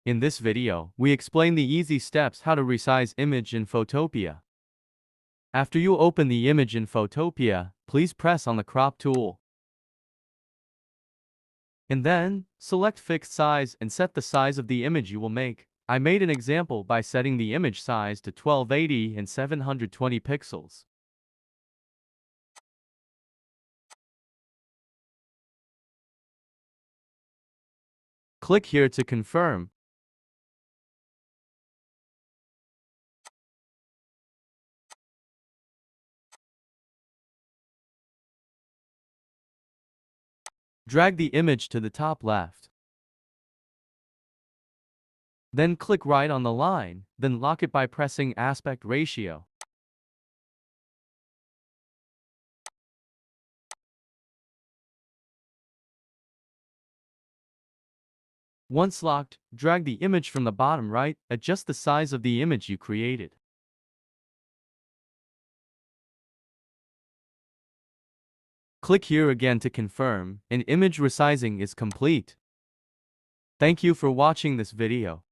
In this video, we explain the easy steps how to resize image in Photopea. After you open the image in Photopea, please press on the crop tool. And then, select fixed size and set the size of the image you will make. I made an example by setting the image size to 1280 and 720 pixels. Click here to confirm. Drag the image to the top left. Then click right on the line, then lock it by pressing aspect ratio. Once locked, drag the image from the bottom right, adjust the size of the image you created. Click here again to confirm, and image resizing is complete. Thank you for watching this video.